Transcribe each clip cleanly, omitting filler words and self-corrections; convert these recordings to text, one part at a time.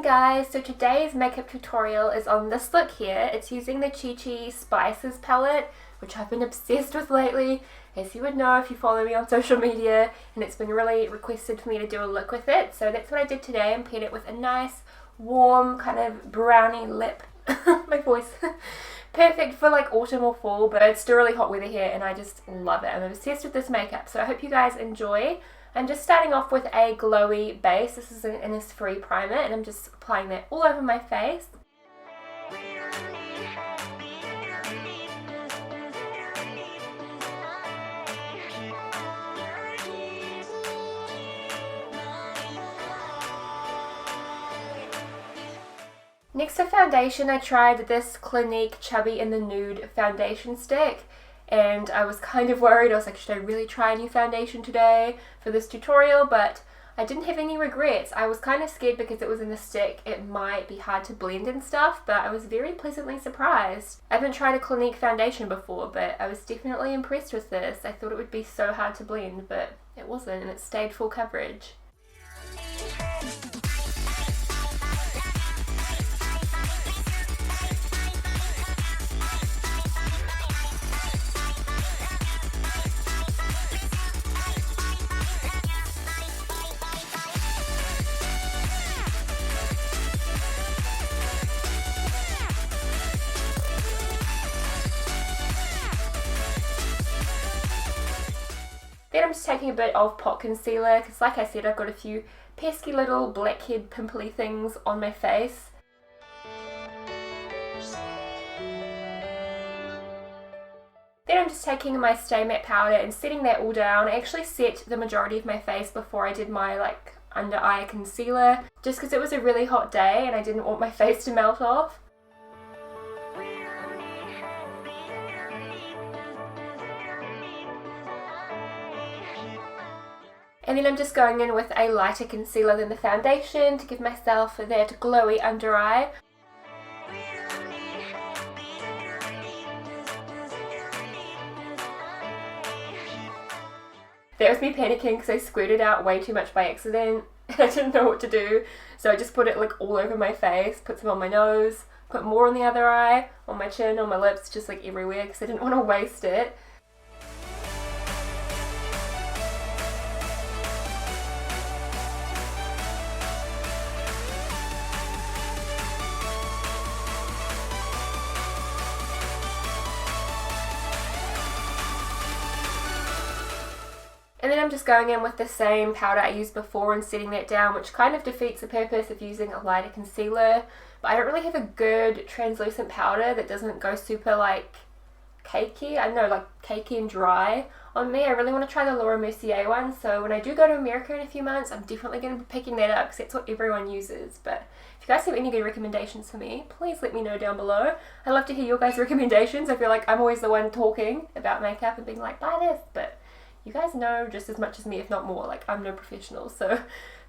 guys, so today's makeup tutorial is on this look here. It's using the Chi Chi Spices palette, which I've been obsessed with lately, as you would know if you follow me on social media, and it's been really requested for me to do a look with it. So that's what I did today and paired it with a nice warm kind of brownie lip. My voice. Perfect for like autumn or fall, but it's still really hot weather here and I just love it. I'm obsessed with this makeup, so I hope you guys enjoy. I'm just starting off with a glowy base. This is an Innisfree primer and I'm just applying that all over my face. Next to foundation, I tried this Clinique Chubby in the Nude foundation stick. And I was kind of worried. I was like, should I really try a new foundation today for this tutorial? But I didn't have any regrets. I was kind of scared because it was in a stick. It might be hard to blend and stuff, but I was very pleasantly surprised. I haven't tried a Clinique foundation before, but I was definitely impressed with this. I thought it would be so hard to blend, but it wasn't, and it stayed full coverage. Then I'm just taking a bit of pot concealer because, like I said, I've got a few pesky little blackhead pimply things on my face. Then I'm just taking my Stay Matte powder and setting that all down. I actually set the majority of my face before I did my under eye concealer, just because it was a really hot day and I didn't want my face to melt off. And then I'm just going in with a lighter concealer than the foundation to give myself that glowy under eye. That was me panicking because I squirted out way too much by accident and I didn't know what to do. So I just put it like all over my face, put some on my nose, put more on the other eye, on my chin, on my lips, just like everywhere because I didn't want to waste it. And then I'm just going in with the same powder I used before and setting that down, which kind of defeats the purpose of using a lighter concealer. But I don't really have a good translucent powder that doesn't go super like cakey. I don't know, like cakey and dry on me. I really want to try the Laura Mercier one. So when I do go to America in a few months, I'm definitely going to be picking that up because that's what everyone uses. But if you guys have any good recommendations for me, please let me know down below. I love to hear your guys' recommendations. I feel like I'm always the one talking about makeup and being like, buy this, but you guys know just as much as me, if not more. Like, I'm no professional, so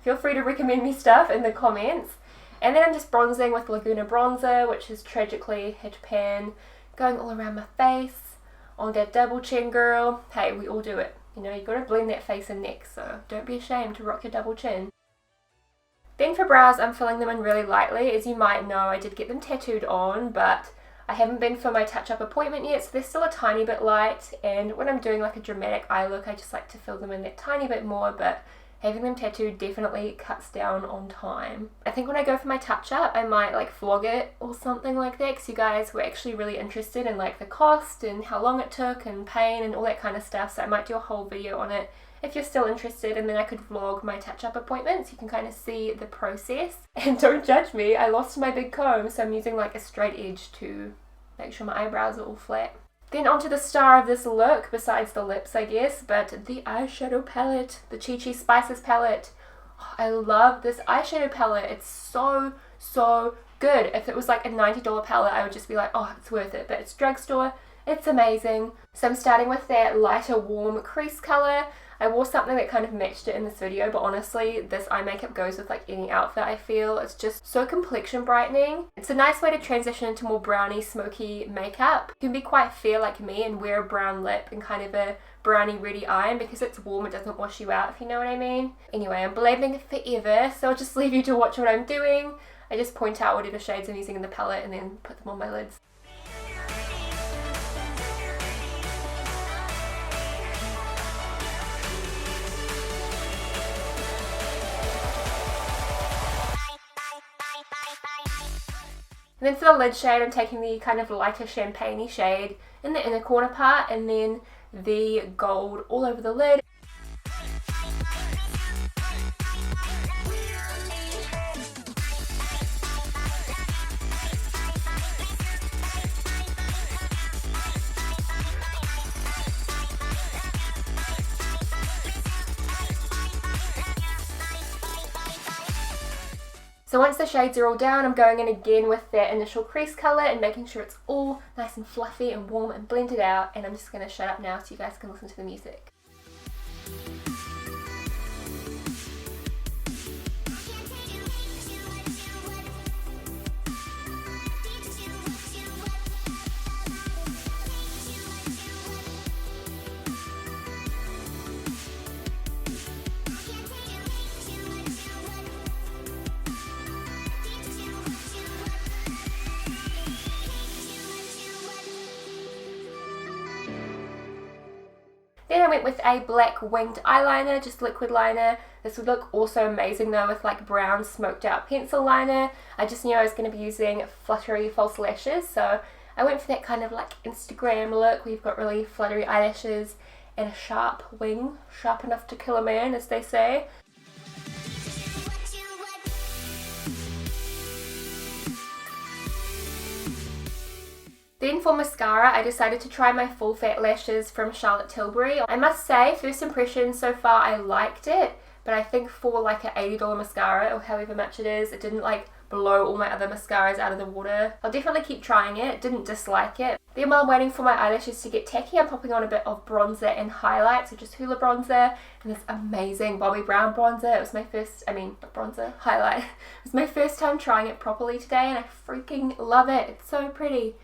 feel free to recommend me stuff in the comments. And then I'm just bronzing with Laguna bronzer, which is tragically hit pan, going all around my face, on that double chin, girl. Hey, we all do it. You know, you gotta blend that face and neck, so don't be ashamed to rock your double chin. Then for brows, I'm filling them in really lightly. As you might know, I did get them tattooed on, but I haven't been for my touch-up appointment yet, so they're still a tiny bit light, and when I'm doing like a dramatic eye look, I just like to fill them in that tiny bit more, but having them tattooed definitely cuts down on time. I think when I go for my touch-up, I might like vlog it or something like that, because you guys were actually really interested in like the cost and how long it took and pain and all that kind of stuff, so I might do a whole video on it if you're still interested, and then I could vlog my touch-up appointments. You can kind of see the process. And don't judge me, I lost my big comb, so I'm using like a straight edge to make sure my eyebrows are all flat. Then onto the star of this look, besides the lips I guess, but the eyeshadow palette, the Chi Chi Spices palette. Oh, I love this eyeshadow palette. It's so good. If it was like a $90 palette, I would just be like, oh, it's worth it, but it's drugstore. It's amazing. So I'm starting with that lighter warm crease color. I wore something that kind of matched it in this video, but honestly, this eye makeup goes with like any outfit, I feel. It's just so complexion brightening. It's a nice way to transition into more browny, smoky makeup. You can be quite fair like me and wear a brown lip and kind of a browny ready eye, and because it's warm it doesn't wash you out, if you know what I mean. Anyway, I'm blabbing forever, so I'll just leave you to watch what I'm doing. I just point out whatever shades I'm using in the palette and then put them on my lids. And then for the lid shade, I'm taking the kind of lighter champagne-y shade in the inner corner part and then the gold all over the lid. So once the shades are all down, I'm going in again with that initial crease colour and making sure it's all nice and fluffy and warm and blended out, and I'm just going to shut up now so you guys can listen to the music. Then I went with a black winged eyeliner, just liquid liner. This would look also amazing though with like brown smoked out pencil liner. I just knew I was going to be using fluttery false lashes, so I went for that kind of like Instagram look where you've got really fluttery eyelashes and a sharp wing, sharp enough to kill a man, as they say. Then for mascara, I decided to try my full fat lashes from Charlotte Tilbury. I must say, first impression so far, I liked it, but I think for like an $80 mascara or however much it is, it didn't like blow all my other mascaras out of the water. I'll definitely keep trying it, didn't dislike it. Then while I'm waiting for my eyelashes to get tacky, I'm popping on a bit of bronzer and highlight, so just Hoola bronzer and this amazing Bobbi brown bronzer. It was my first, highlight. It was my first time trying it properly today and I freaking love it. It's so pretty.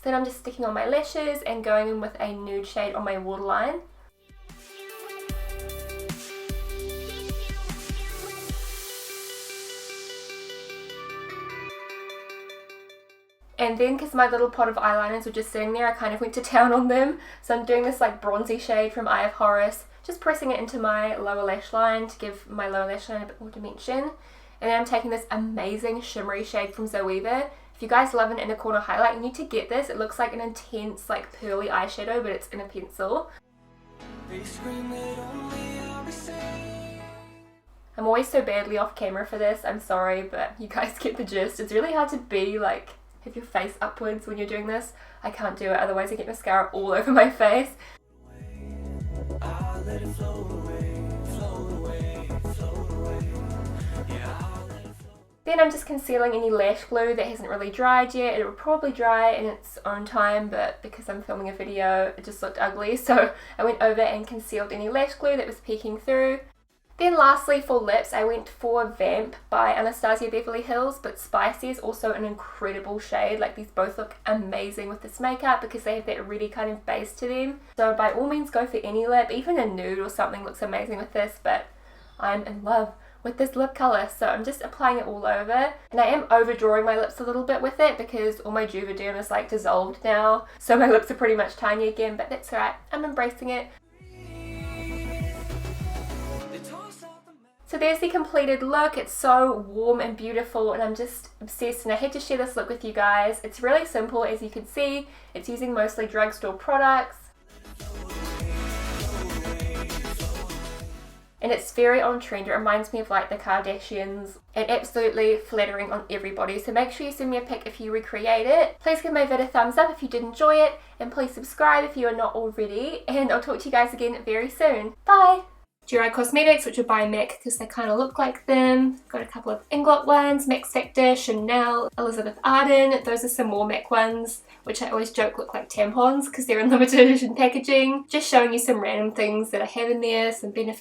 So then I'm just sticking on my lashes and going in with a nude shade on my waterline. And then because my little pot of eyeliners were just sitting there, I kind of went to town on them. So I'm doing this like bronzy shade from Eye of Horus, just pressing it into my lower lash line to give my lower lash line a bit more dimension. And then I'm taking this amazing shimmery shade from ZOEVA. If you guys love an inner corner highlight, you need to get this. It looks like an intense, like pearly eyeshadow, but it's in a pencil. I'm always so badly off camera for this. I'm sorry, but you guys get the gist. It's really hard to be like, have your face upwards when you're doing this. I can't do it, otherwise I get mascara all over my face. Then I'm just concealing any lash glue that hasn't really dried yet. It will probably dry in its own time, but because I'm filming a video, it just looked ugly. So I went over and concealed any lash glue that was peeking through. Then lastly for lips, I went for Vamp by Anastasia Beverly Hills, but Spicy is also an incredible shade. Like these both look amazing with this makeup because they have that really kind of base to them. So by all means go for any lip, even a nude or something looks amazing with this, but I'm in love with this lip colour, so I'm just applying it all over. And I am overdrawing my lips a little bit with it because all my Juvederm is like dissolved now, so my lips are pretty much tiny again, but that's alright, I'm embracing it. So there's the completed look. It's so warm and beautiful and I'm just obsessed, and I had to share this look with you guys. It's really simple, as you can see. It's using mostly drugstore products. And it's very on trend. It reminds me of like the Kardashians and absolutely flattering on everybody. So make sure you send me a pic if you recreate it. Please give my vid a thumbs up if you did enjoy it, and please subscribe if you are not already. And I'll talk to you guys again very soon. Bye! Dry Cosmetics, which are by MAC because they kind of look like them. Got a couple of Inglot ones, Max Factor, Chanel, Elizabeth Arden. Those are some more MAC ones, which I always joke look like tampons because they're in limited edition packaging. Just showing you some random things that I have in there, some benefits.